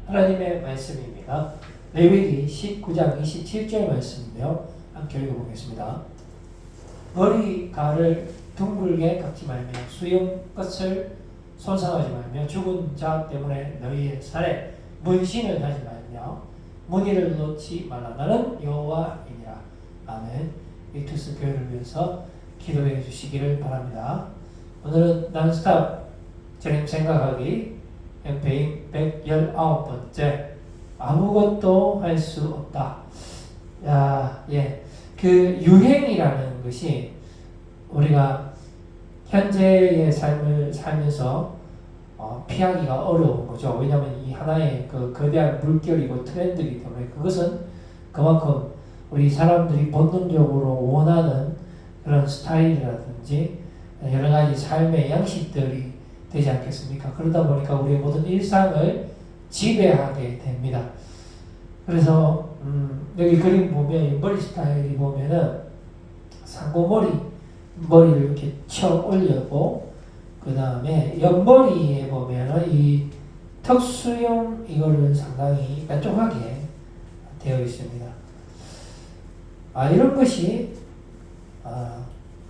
하나님의 말씀입니다. 레위기 19장 27절 말씀이며 함께 읽어보겠습니다. 머리칼을 둥글게 깎지 말며 수염 끝을 손상하지 말며 죽은 자 때문에 너희의 살에 문신을 하지 말며 무늬를 놓지 말라. 나는 여호와이니라. 아멘. 이투스 교회를 위해서 기도해 주시기를 바랍니다. 오늘은 난스탑 주님 생각하기 캠페인 119번째 아무것도 할 수 없다. 그 유행이라는 것이 우리가 현재의 삶을 살면서 피하기가 어려운 거죠. 왜냐하면 이 하나의 그 거대한 물결이고 트렌드이기 때문에 그것은 그만큼 우리 사람들이 본능적으로 원하는 그런 스타일이라든지 여러 가지 삶의 양식들이 되지 않겠습니까? 그러다 보니까 우리의 모든 일상을 지배하게 됩니다. 그래서 여기 그림 보면 머리 스타일이 보면은 머리를 이렇게 쳐 올렸고 그 다음에 옆머리에 보면은 이 턱수염 이거를 상당히 뾰족하게 되어 있습니다. 이런 것이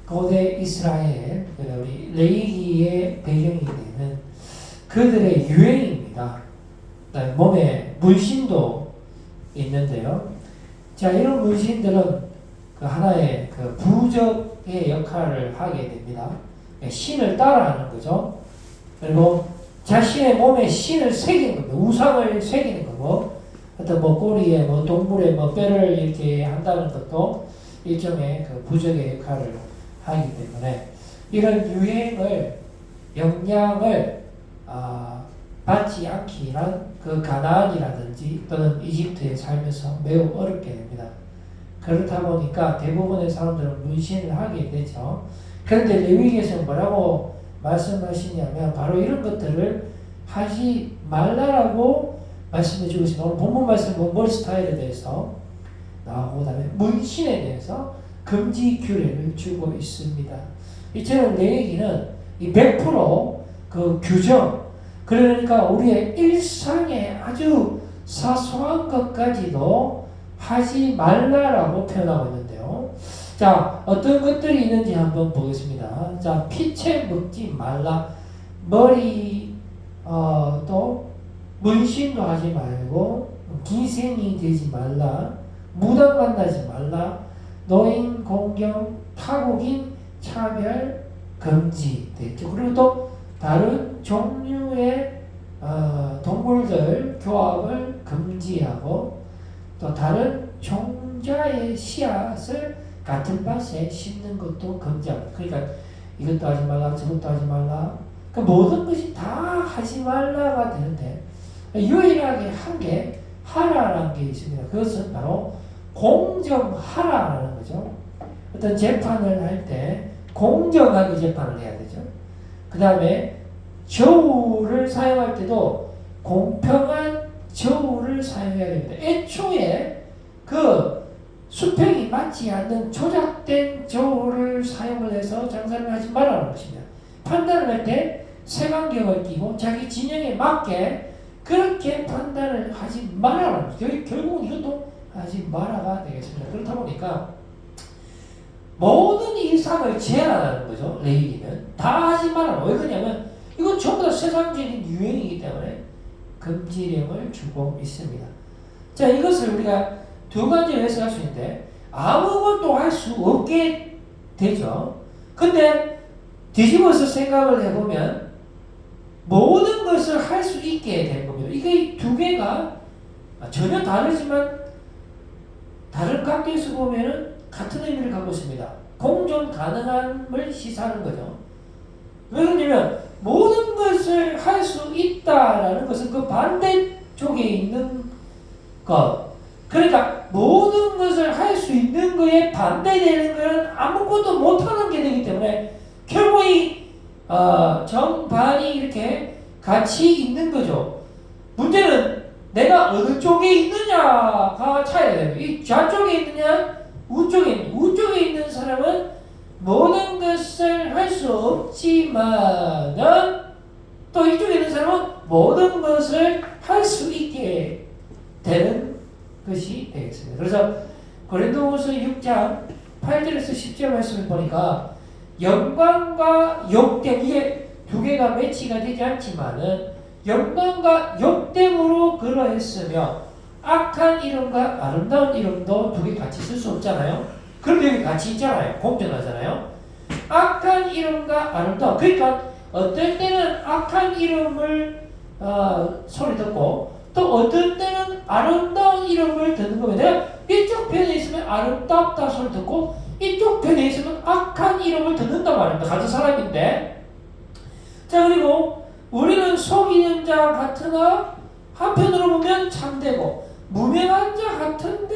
고대 이스라엘 우리 레위기의 배경이 되는 그들의 유행입니다. 몸에 문신도 있는데요. 자, 이런 문신들은 그 하나의 그 부적의 역할을 하게 됩니다. 신을 따라하는 거죠. 그리고 자신의 몸에 신을 새기는 겁니다. 우상을 새기는 거고, 어떤 꼬리에 동물의 뼈를 이렇게 한다는 것도 일종의 그 부적의 역할을 하기 때문에 이런 유행을 영향을 받지 않기 위한 그 가나안이라든지 또는 이집트에 살면서 매우 어렵게 됩니다. 그렇다 보니까 대부분의 사람들은 문신을 하게 되죠. 그런데 레위기에서는 뭐라고 말씀하시냐면 바로 이런 것들을 하지 말라라고 말씀해 주고 있습니다. 오늘 본문 말씀은 머리 스타일에 대해서 나오고 그다음에 문신에 대해서 금지 규례를 주고 있습니다. 이처럼 레위기는 이 100% 규정, 그러니까 우리의 일상에 아주 사소한 것까지도 하지 말라라고 표현하고 있는데요. 자, 어떤 것들이 있는지 한번 보겠습니다. 자, 피채 먹지 말라. 또 문신도 하지 말고 기생이 되지 말라. 무당 만나지 말라. 노인 공경, 타국인 차별 금지 되죠. 그리고 또 다른 종류의 동물들 교합을 금지하고 또 다른 종자의 씨앗을 같은 밭에 심는 것도 금지합니다. 그러니까 이것도 하지 말라, 저것도 하지 말라. 그 모든 것이 다 하지 말라가 되는데 유일하게 한 게 하라라는 게 있습니다. 그것은 바로 공정하라라는 거죠. 어떤 재판을 할 때 공정하게 재판을 해야 되죠. 그 다음에 저울을 사용할 때도 공평한 저울을 사용해야 됩니다. 애초에 그 수평이 맞지 않는 조작된 저울을 사용을 해서 장사를 하지 말라는 것입니다. 판단을 할 때 색안경을 끼고 자기 진영에 맞게 그렇게 판단을 하지 말라는 것입니다. 결국은 이것도 하지 말아가 되겠습니다. 그렇다 보니까 모든 일상을 제한하는 거죠. 레위기는 다 하지 말아라. 왜 그러냐면 이건 전부 다 세상적인 유행이기 때문에 금지령을 주고 있습니다. 자, 이것을 우리가 두 가지로 해석할 수 있는데 아무것도 할 수 없게 되죠. 근데 뒤집어서 생각을 해보면 모든 것을 할 수 있게 되는 겁니다. 이게 두 개가 전혀 다르지만 다른 각도에서 보면은 같은 의미를 갖고 있습니다. 공존 가능함을 시사하는 거죠. 왜 그러냐면 모든 것을 할 수 있다라는 것은 그 반대쪽에 있는 것. 그러니까 모든 것을 할 수 있는 거에 반대되는 것은 아무것도 못하는 게 되기 때문에 결국 이 정반이 이렇게 같이 있는 거죠. 문제는 내가 어느 쪽에 있느냐가 차이가 됩니다. 이 좌쪽에 있느냐 우쪽에 있는 사람은 모든 것을 할 수 없지만은 또 이쪽에 있는 사람은 모든 것을 할 수 있게 되는 것이 되겠습니다. 그래서 고린도후서 6장 8절에서 10절 말씀을 보니까 영광과 욕됨, 이게 두 개가 매치가 되지 않지만은 영광과 욕됨으로 그러했으며 악한 이름과 아름다운 이름도 두 개 같이 쓸 수 없잖아요. 그런데 여기 같이 있잖아요. 공존하잖아요. 악한 이름과 아름다운, 그러니까 어떨 때는 악한 이름을 소리 듣고 또 어떨 때는 아름다운 이름을 듣는 겁니다. 내가 이쪽 편에 있으면 아름답다 소리 듣고 이쪽 편에 있으면 악한 이름을 듣는단 말입니다. 같은 사람인데. 자, 그리고 우리는 속이는 자 같으나 한편으로 보면 참되고 무명한 자 같은데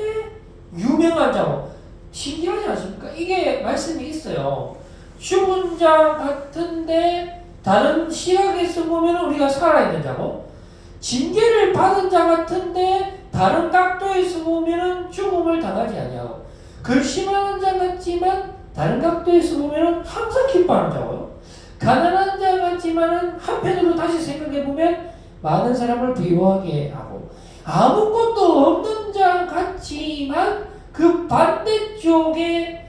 유명한 자고. 신기하지 않습니까? 이게 말씀이 있어요. 죽은 자 같은데 다른 시각에서 보면 우리가 살아있는 자고, 징계를 받은 자 같은데 다른 각도에서 보면 죽음을 당하지 아니하고, 근심하는 자 같지만 다른 각도에서 보면 항상 기뻐하는 자고요. 가난한 자 같지만은 한편으로 다시 생각해 보면 많은 사람을 비호하게 하고, 아무것도 없는 자 같지만 그 반대쪽의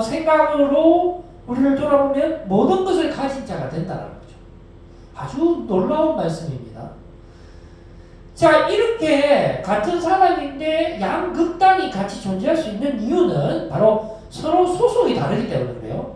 생각으로 우리를 돌아보면 모든 것을 가진 자가 된다는 거죠. 아주 놀라운 말씀입니다. 자, 이렇게 같은 사람인데 양극단이 같이 존재할 수 있는 이유는 바로 서로 소속이 다르기 때문에 그래요.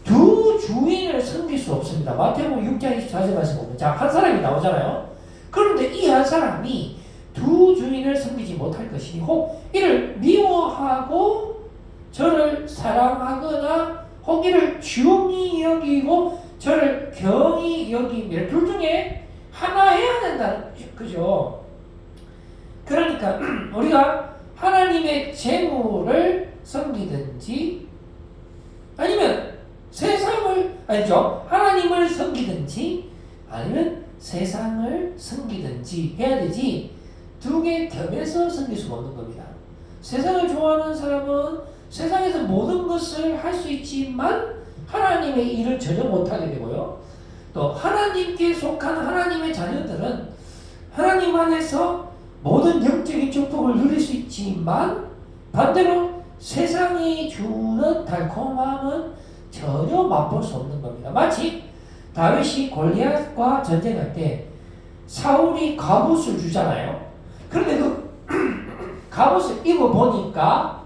두 주인을 섬길 수 없습니다. 마태복음 6장 24절 말씀 보면, 자, 한 사람이 나오잖아요. 그런데 이 한 사람이 두 주인을 섬기지 못할 것이니 혹 이를 미워하고 저를 사랑하거나 혹 이를 중히 여기고 저를 경히 여기며, 둘 중에 하나 해야 된다는 그죠? 그러니까 우리가 하나님의 재물을 섬기든지 아니면 세상을, 아니죠, 하나님을 섬기든지 아니면 세상을 섬기든지 해야 되지, 두 개 겸해서 섬길 수가 없는 겁니다. 세상을 좋아하는 사람은 세상에서 모든 것을 할 수 있지만 하나님의 일을 전혀 못하게 되고요. 또 하나님께 속한 하나님의 자녀들은 하나님 안에서 모든 영적인 축복을 누릴 수 있지만 반대로 세상이 주는 달콤함은 전혀 맛볼 수 없는 겁니다. 마치 다윗이 골리앗과 전쟁할 때 사울이 갑옷을 주잖아요. 그런데 그 갑옷을 입어보니까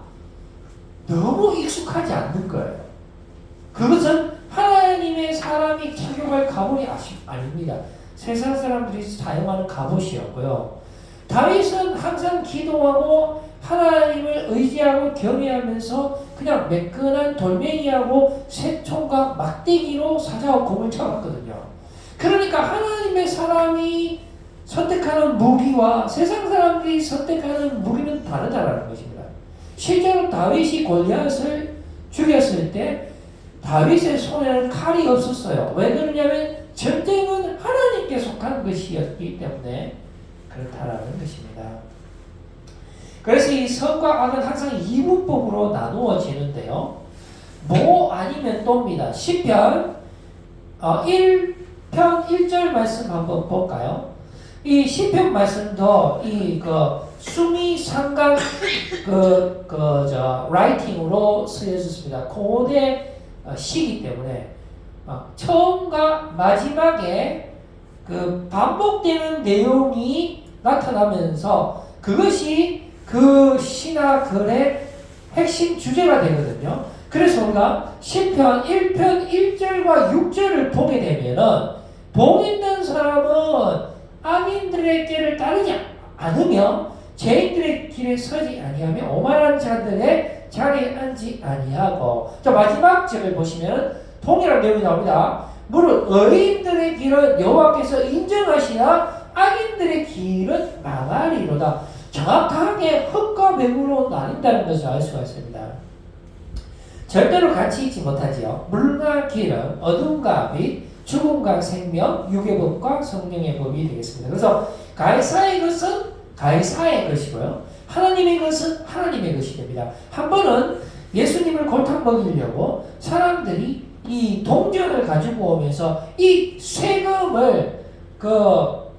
너무 익숙하지 않는 거예요. 그것은 하나님의 사람이 착용할 갑옷이 아닙니다. 세상 사람들이 사용하는 갑옷이었고요. 다윗은 항상 기도하고 하나님을 의지하고 경외하면서 그냥 매끈한 돌멩이하고 새총과 막대기로 사자와 곰을 잡았거든요. 그러니까 하나님의 사람이 선택하는 무기와 세상 사람들이 선택하는 무기는 다르다는 것입니다. 실제로 다윗이 골리앗을 죽였을 때 다윗의 손에는 칼이 없었어요. 왜 그러냐면 전쟁은 하나님께 속한 것이었기 때문에 그렇다라는 것입니다. 그래서 이 선과 악은 항상 이분법으로 나누어지는데요. 뭐 아니면 또입니다. 시편 1편 1절 말씀 한번 볼까요? 이 시편 말씀도 수미 상각 라이팅으로 쓰여졌습니다. 고대 시기 때문에 처음과 마지막에 그 반복되는 내용이 나타나면서 그것이 그 시나 글의 핵심 주제가 되거든요. 그래서 우리가 시편 1편 1절과 6절을 보게 되면은 복 있는 사람은 악인들의 길을 따르지 않으며 죄인들의 길에 서지 아니하며 오만한 자들의 자리에 앉지 아니하고, 자, 마지막 절을 보시면 동일한 내용이 나옵니다. 무릇 의인들의 길은 여호와께서 인정하시나 악인들의 길은 망하리로다. 정확하게 흙과 맹으로 나뉜다는 것을 알 수가 있습니다. 절대로 같이 있지 못하지요. 물과 길은 어둠과 빛, 죽음과 생명, 육의 법과 성령의 법이 되겠습니다. 그래서 가이사의 것은 가이사의 것이고요, 하나님의 것은 하나님의 것이 됩니다. 한 번은 예수님을 골탕 먹이려고 사람들이 이 동전을 가지고 오면서 이 세금을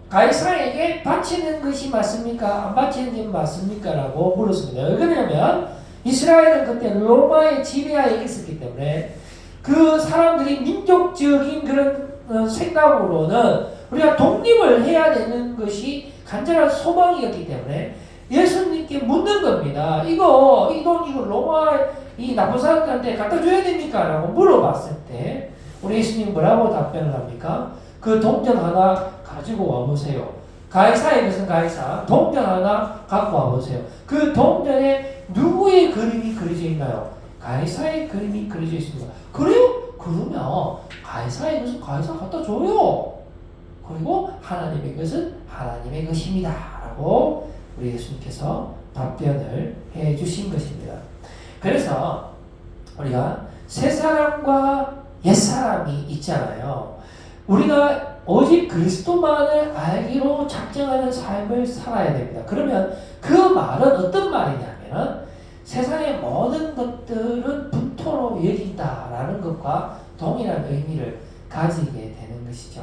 가이사에게 바치는 것이 맞습니까? 안 바치는 게 맞습니까? 라고 물었습니다. 왜 그러냐면 이스라엘은 그때 로마의 지배하에 있었기 때문에 그 사람들이 민족적인 그런 생각으로는 우리가 독립을 해야 되는 것이 간절한 소망이었기 때문에 예수님께 묻는 겁니다. 이 돈 이거 로마 이 나쁜 사람들한테 갖다 줘야 됩니까? 라고 물어봤을 때 우리 예수님 뭐라고 답변을 합니까? 그 동전 하나 가지고 와보세요. 가이사의 것은 가이사, 동전 하나 갖고 와보세요. 그 동전에 누구의 그림이 그려져 있나요? 가이사의 그림이 그려져 있습니다. 그래요? 그러면 가이사의 것은 가이사 갖다 줘요. 그리고 하나님의 것은 하나님의 것입니다. 라고 우리 예수님께서 답변을 해 주신 것입니다. 그래서 우리가 새 사람과 옛 사람이 있잖아요. 우리가 오직 그리스도만을 알기로 작정하는 삶을 살아야 됩니다. 그러면 그 말은 어떤 말이냐면 세상의 모든 것들은 분토로 여긴다라는 것과 동일한 의미를 가지게 되는 것이죠.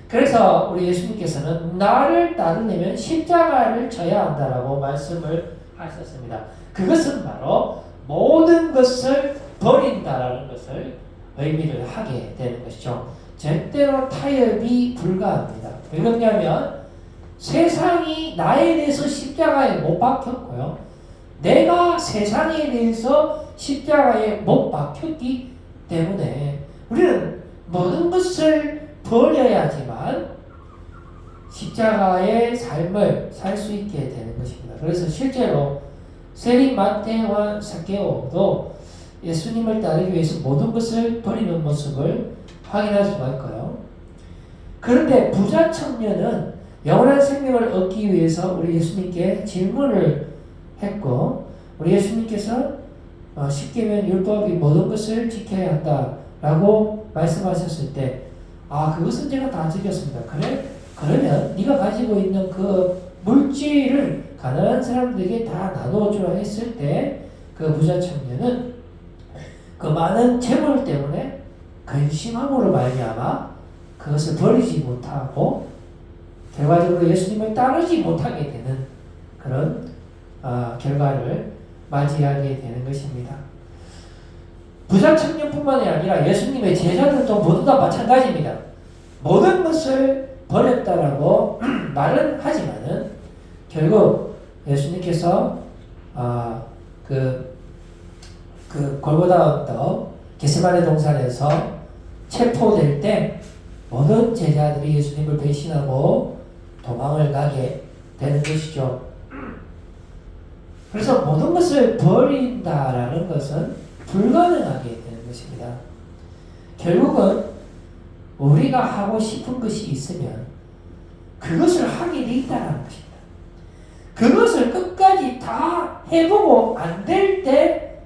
그래서 우리 예수님께서는 나를 따르려면 십자가를 져야 한다라고 말씀을 하셨습니다. 그것은 바로 모든 것을 버린다라는 것을 의미를 하게 되는 것이죠. 절대로 타협이 불가합니다. 왜 그러냐면 세상이 나에 대해서 십자가에 못 박혔고요. 내가 세상에 대해서 십자가에 못 박혔기 때문에 우리는 모든 것을 버려야지만 십자가의 삶을 살 수 있게 되는 것입니다. 그래서 실제로 세리 마테와 사케오도 예수님을 따르기 위해서 모든 것을 버리는 모습을 확인할 수가 있고요. 그런데 부자 청년은 영원한 생명을 얻기 위해서 우리 예수님께 질문을 했고 우리 예수님께서 십계명 율법이 모든 것을 지켜야 한다라고 말씀하셨을 때 그것은 제가 다 지켰습니다. 그래? 그러면 네가 가지고 있는 그 물질을 가난한 사람들에게 다 나눠주라 했을 때 그 부자 청년은 그 많은 재물 때문에 근심함으로 말미암아 그것을 버리지 못하고 결과적으로 예수님을 따르지 못하게 되는 그런 결과를 맞이하게 되는 것입니다. 부자 청년뿐만이 아니라 예수님의 제자들도 모두 다 마찬가지입니다. 모든 것을 버렸다라고 말은 하지만은 결국 예수님께서 그 골고다 언덕 겟세마네 동산에서 체포될 때 모든 제자들이 예수님을 배신하고 도망을 가게 되는 것이죠. 그래서 모든 것을 버린다라는 것은 불가능하게 되는 것입니다. 결국은 우리가 하고 싶은 것이 있으면 그것을 하게 돼 있다는 것입니다. 그것을 끝까지 다 해보고 안 될 때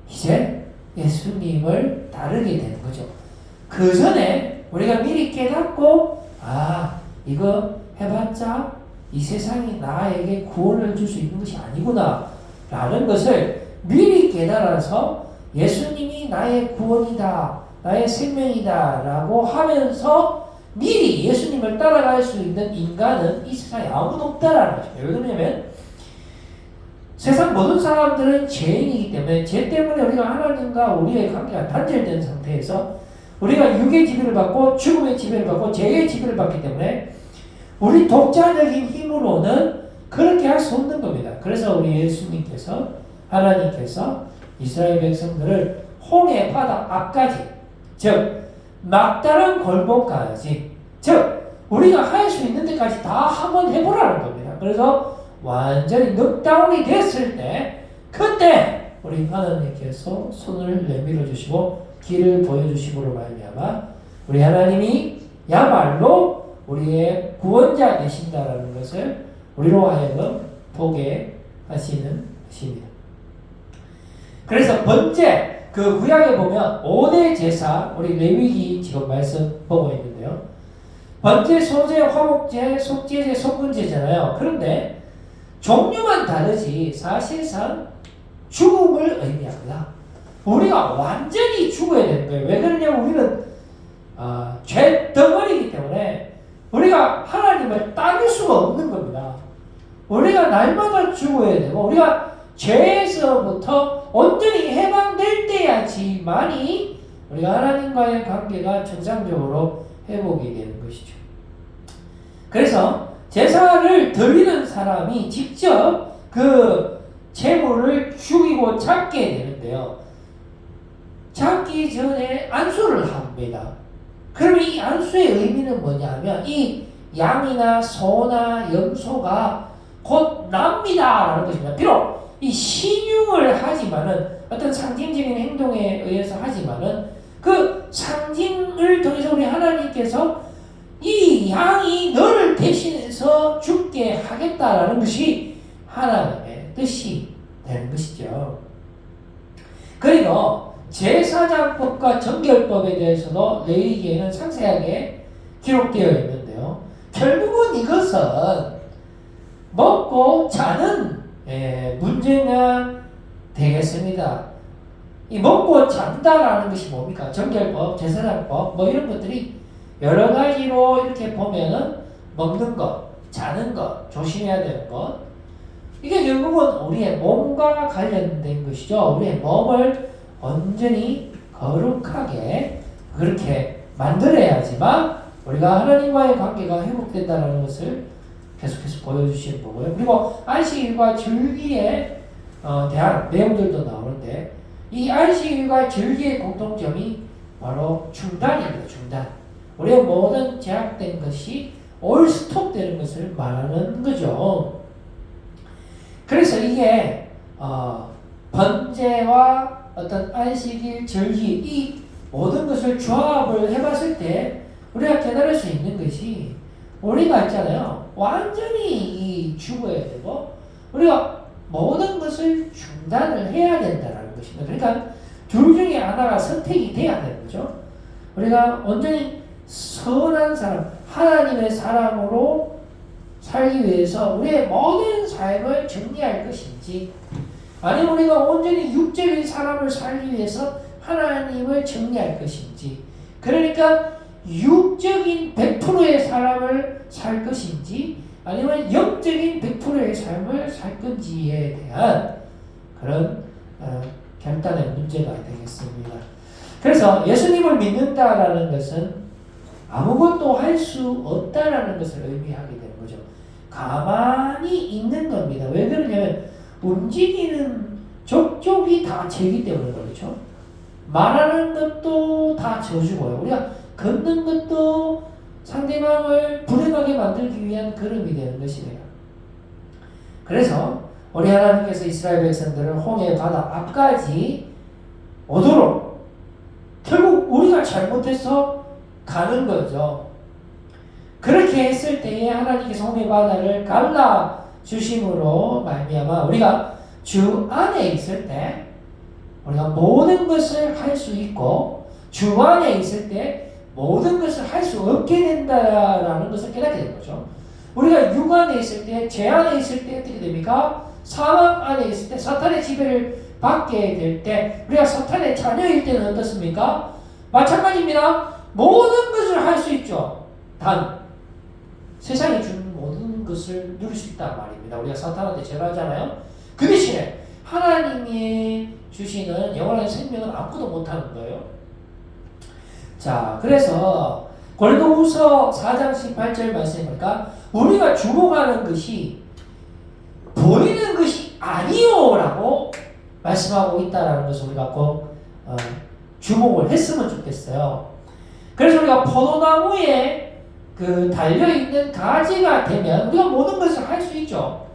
이제 예수님을 따르게 되는 거죠. 그 전에 우리가 미리 깨닫고 이거 해봤자 이 세상이 나에게 구원을 줄 수 있는 것이 아니구나 라는 것을 미리 깨달아서 예수님이 나의 구원이다 나의 생명이다 라고 하면서 미리 예수님을 따라갈 수 있는 인간은 이 세상에 아무도 없다라는 거죠. 왜 그러냐면 세상 모든 사람들은 죄인이기 때문에 죄 때문에 우리가 하나님과 우리의 관계가 단절된 상태에서 우리가 육의 지배를 받고 죽음의 지배를 받고 죄의 지배를 받기 때문에 우리 독자적인 힘으로는 그렇게 할 수 없는 겁니다. 그래서 우리 예수님께서 하나님께서 이스라엘 백성들을 홍해 바다 앞까지 즉 막다른 골목까지 즉 우리가 할 수 있는 데까지 다 한번 해보라는 겁니다. 그래서 완전히 넉다운이 됐을 때 그때 우리 하나님께서 손을 내밀어 주시고 길을 보여주심으로 말미암아 우리 하나님이 야말로 우리의 구원자 되신다라는 것을 우리로 하여금 보게 하시는 것입니다. 그래서 번째 그 구약에 보면 5대 제사 우리 레위기 지금 말씀 보고 있는데요. 번제, 소제, 화목제, 속죄제, 속건제잖아요. 그런데 종류만 다르지 사실상 죽음을 의미합니다. 우리가 완전히 죽어야 되는 거예요. 왜 그러냐면 우리는 죄 덩어리이기 때문에 우리가 하나님 하나님을 따를 수가 없는 겁니다. 우리가 날마다 죽어야 되고 우리가 죄에서부터 온전히 해방될 때야지만이 우리가 하나님과의 관계가 정상적으로 회복이 되는 것이죠. 그래서 제사를 드리는 사람이 직접 그 제물을 죽이고 잡게 되는데요. 잡기 전에 안수를 합니다. 그럼 이 안수의 의미는 뭐냐면 이 양이나 소나 염소가 곧 납니다 라는 것입니다. 비록 이 신용을 하지만은 어떤 상징적인 행동에 의해서 하지만은 그 상징을 통해서 우리 하나님께서 이 양이 너를 대신해서 죽게 하겠다라는 것이 하나님의 뜻이 되는 것이죠. 그리고 제사장법과 정결법에 대해서도 레위기에는 상세하게 기록되어 있는데요. 결국은 이것은 먹고 자는 문제가 되겠습니다. 이 먹고 잔다라는 것이 뭡니까? 정결법, 제사장법 뭐 이런 것들이 여러 가지로 이렇게 보면은 먹는 것, 자는 것, 조심해야 되는 것 이게 결국은 우리의 몸과 관련된 것이죠. 우리의 몸을 온전히 거룩하게 그렇게 만들어야지만 우리가 하나님과의 관계가 회복된다는 것을 계속해서 보여주시는 거고요. 그리고 안식일과 절기에 대한 내용들도 나오는데 이 안식일과 절기의 공통점이 바로 중단입니다. 중단. 우리의 모든 제약된 것이 올 스톱되는 것을 말하는 거죠. 그래서 이게 번제와 어떤 안식일, 절기 이 모든 것을 조합을 해봤을 때 우리가 깨달을 수 있는 것이 우리가 있잖아요. 완전히 죽어야 되고 우리가 모든 것을 중단을 해야 된다는 것입니다. 그러니까 둘 중에 하나가 선택이 돼야 되는 거죠. 우리가 온전히 선한 사람, 하나님의 사람으로 살기 위해서 우리의 모든 삶을 정리할 것인지 아니면 우리가 온전히 육적인 사람을 살기 위해서 하나님을 정리할 것인지 그러니까 육적인 100%의 사람을 살 것인지 아니면 영적인 100%의 삶을 살 건지에 대한 그런 결단의 문제가 되겠습니다. 그래서 예수님을 믿는다라는 것은 아무것도 할 수 없다라는 것을 의미하게 되는 거죠. 가만히 있는 겁니다. 왜 그러냐면 움직이는 족족이 다 죄이기 때문에 그렇죠. 말하는 것도 다 저주고요. 우리가 걷는 것도 상대방을 불행하게 만들기 위한 걸음이 되는 것이에요. 그래서 우리 하나님께서 이스라엘 백성들을 홍해 바다 앞까지 오도록 결국 우리가 잘못해서 가는 거죠. 그렇게 했을 때에 하나님께서 홍해 바다를 갈라 주심으로 말미암아 우리가 주 안에 있을 때 우리가 모든 것을 할 수 있고 주 안에 있을 때 모든 것을 할 수 없게 된다라는 것을 깨닫게 된 거죠. 우리가 육 안에 있을 때, 죄 안에 있을 때 어떻게 됩니까? 사망 안에 있을 때, 사탄의 지배를 받게 될 때, 우리가 사탄의 자녀일 때는 어떻습니까? 마찬가지입니다. 모든 것을 할 수 있죠. 단 세상이 주는 모든 것을 누릴 수 있단 말입니다. 우리가 사탄한테 절하잖아요. 그 대신에 하나님이 주시는 영원한 생명은 아무도 못하는 거예요. 자, 그래서 고린도후서 4장 18절 말씀에 보니까 우리가 주목하는 것이 보이는 것이 아니요라고 말씀하고 있다라는 것을 우리가 꼭 주목을 했으면 좋겠어요. 그래서 우리가 포도나무에 그 달려있는 가지가 되면 우리가 모든 것을 할 수 있죠.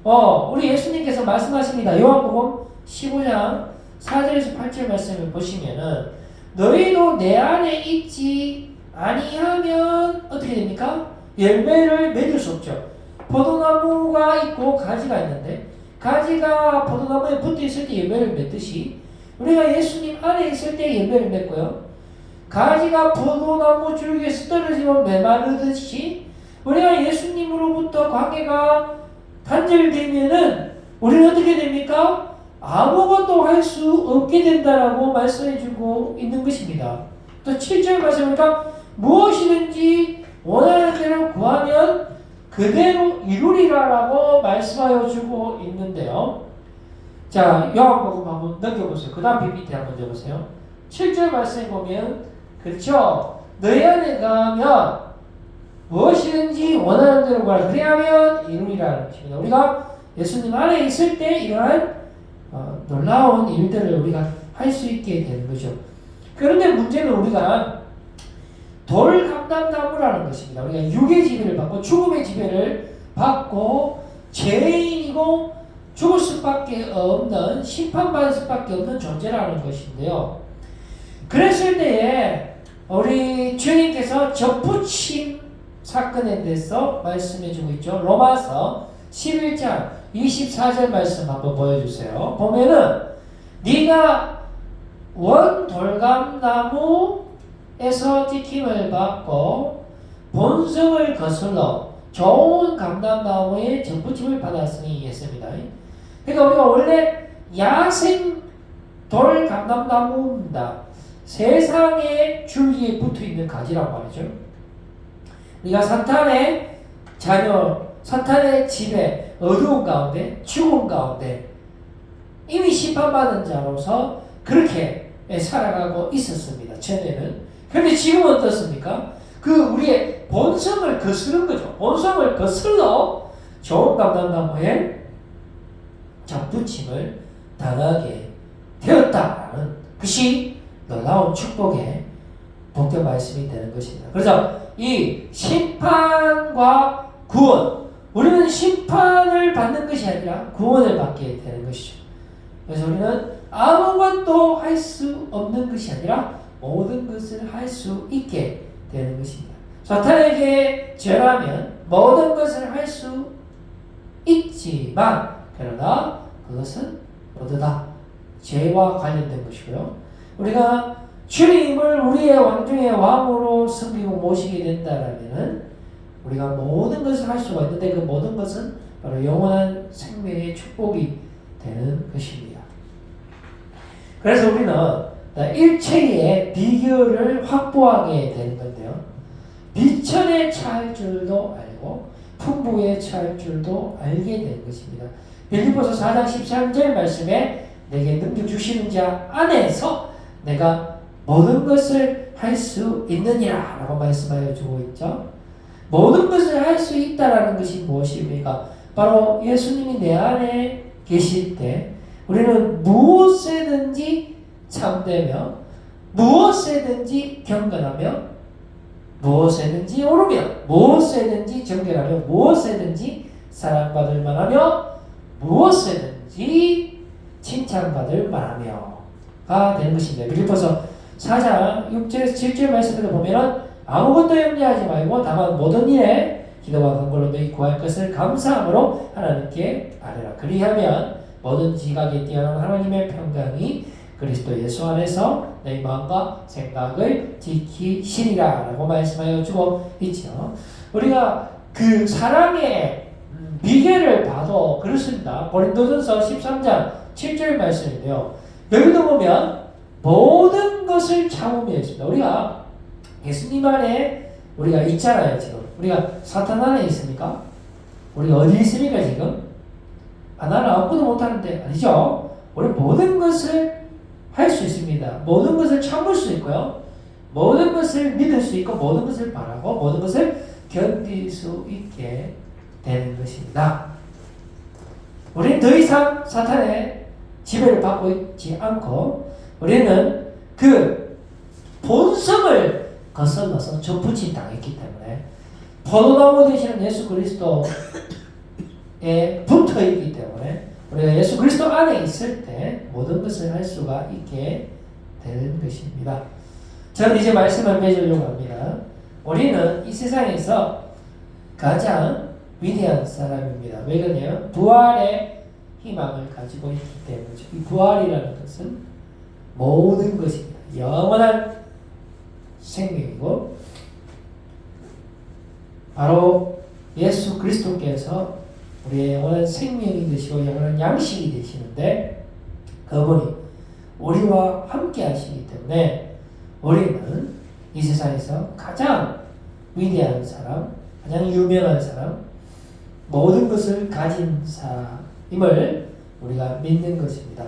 우리 예수님께서 말씀하십니다. 요한복음 15장 4절에서 8절 말씀을 보시면은 너희도 내 안에 있지 아니하면 어떻게 됩니까? 열매를 맺을 수 없죠. 포도나무가 있고 가지가 있는데 가지가 포도나무에 붙어 있을 때 열매를 맺듯이 우리가 예수님 안에 있을 때 열매를 맺고요. 가지가 포도나무 줄기에서 떨어지면 메마르듯이 우리가 예수님으로부터 관계가 단절되면은 우리는 어떻게 됩니까? 아무것도 할 수 없게 된다라고 말씀해 주고 있는 것입니다. 또 7절 말씀에 보니까 무엇이든지 원하는 대로 구하면 그대로 이루리라라고 말씀하여 주고 있는데요. 자, 요한복음 한번 넘겨보세요. 그 다음 밑에 한번 적으세요. 7절 말씀에 보면 그렇죠. 너희 안에 가면 무엇이든지 원하는 대로 구하라. 그래야면 이루리라는 것입니다. 우리가 예수님 안에 있을 때 이러한 놀라운 일들을 우리가 할 수 있게 되는 거죠. 그런데 문제는 우리가 돌 감담나무라는 것입니다. 우리가 육의 지배를 받고 죽음의 지배를 받고 죄인이고 죽을 수밖에 없는 심판받을 수밖에 없는 존재라는 것인데요. 그랬을 때에 우리 주님께서 접붙임 사건에 대해서 말씀해주고 있죠. 로마서 11장 24절 말씀 한번 보여주세요. 보면은 네가 원돌감나무에서 찍힘을 받고 본성을 거슬러 좋은 감람나무에 접붙임을 받았으니 했습니다. 그러니까 우리가 원래 야생 돌 감람나무입니다. 세상의 줄기에 붙어있는 가지란 말이죠. 우리가 사탄의 자녀, 사탄의 지배, 어두운 가운데, 죽음 가운데 이미 심판받은 자로서 그렇게 살아가고 있었습니다. 전에는. 그런데 지금은 어떻습니까? 그 우리의 본성을 거스른 거죠. 본성을 거슬러 좋은 감람나무에 접붙임을 당하게 되었다는 것이 놀라운 축복의 복된 말씀이 되는 것입니다. 그래서 이 심판과 구원, 우리는 심판을 받는 것이 아니라 구원을 받게 되는 것이죠. 그래서 우리는 아무것도 할 수 없는 것이 아니라 모든 것을 할 수 있게 되는 것입니다. 사탄에게 절하면 모든 것을 할 수 있지만 그러나 그것은 모두 다 죄와 관련된 것이고요. 우리가 주님을 우리의 왕중의 왕으로 섬기고 모시게 된다라면은 우리가 모든 것을 할 수가 있는데 그 모든 것은 바로 영원한 생명의 축복이 되는 것입니다. 그래서 우리는 일체의 비결을 확보하게 되는 건데요. 비천에 차일 줄도 알고 풍부에 차일 줄도 알게 된 것입니다. 빌립보서 4장 13절 말씀에 내게 능력 주시는 자 안에서 내가 모든 것을 할 수 있느니라 라고 말씀하여 주고 있죠. 모든 것을 할 수 있다라는 것이 무엇입니까? 바로 예수님이 내 안에 계실 때 우리는 무엇에든지 참되며 무엇에든지 경건하며 무엇에든지 오르며 무엇에든지 정결하며 무엇에든지 사랑받을 만하며 무엇에든지 칭찬받을 만하며가 되는 것입니다. 빌립보서 4장 6절에서 7절 말씀에도 보면은 아무것도 염려하지 말고 다만 모든 일에 기도와 간구로 너희 구할 것을 감사함으로 하나님께 아뢰라. 그리하면 모든 지각에 뛰어난 하나님의 평강이 그리스도 예수 안에서 너희 마음과 생각을 지키시리라 라고 말씀하여 주고 있죠. 우리가 그 사랑의 비결을 봐도 그렇습니다. 고린도전서 13장 7절 말씀인데요. 여기도 보면 모든 것을 참으며 있습니다. 우리가 예수님 안에 우리가 있잖아요. 지금 우리가 사탄 안에 있습니까? 우리가 어디 있습니까 지금? 나는 아무것도 못하는데 아니죠. 우리 모든 것을 할 수 있습니다. 모든 것을 참을 수 있고요. 모든 것을 믿을 수 있고 모든 것을 바라고 모든 것을 견딜 수 있게 되는 것입니다. 우리는 더 이상 사탄의 지배를 받고 있지 않고 우리는 그 본성을 거슬러서 접붙임 당했기 때문에 포도나무 되시는 예수 그리스도에 붙어 있기 때문에 우리가 예수 그리스도 안에 있을 때 모든 것을 할 수가 있게 되는 것입니다. 저는 이제 말씀을 맺으려고 합니다. 우리는 이 세상에서 가장 위대한 사람입니다. 왜 그러냐면 부활의 희망을 가지고 있기 때문이죠. 이 부활이라는 것은 모든 것입니다. 영원한 생명이고 바로 예수 그리스도께서 우리의 영원한 생명이 되시고 영원한 양식이 되시는데 그분이 우리와 함께 하시기 때문에 우리는 이 세상에서 가장 위대한 사람, 가장 유명한 사람, 모든 것을 가진 사람임을 우리가 믿는 것입니다.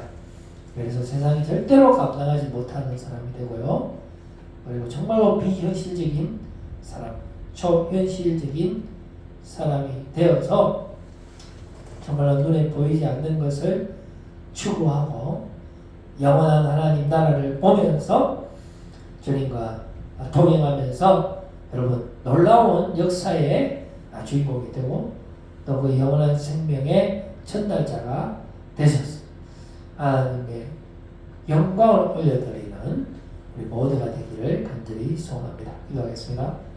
그래서 세상이 절대로 감당하지 못하는 사람이 되고요. 그리고 정말로 비현실적인 사람, 초현실적인 사람이 되어서 정말로 눈에 보이지 않는 것을 추구하고 영원한 하나님 나라를 보면서 주님과 동행하면서 여러분 놀라운 역사의 주인공이 되고 또 그 영원한 생명의 전달자가 되셔서 하나님의 영광을 올려드리는 우리 모두가 되기를 간절히 소원합니다. 기도하겠습니다.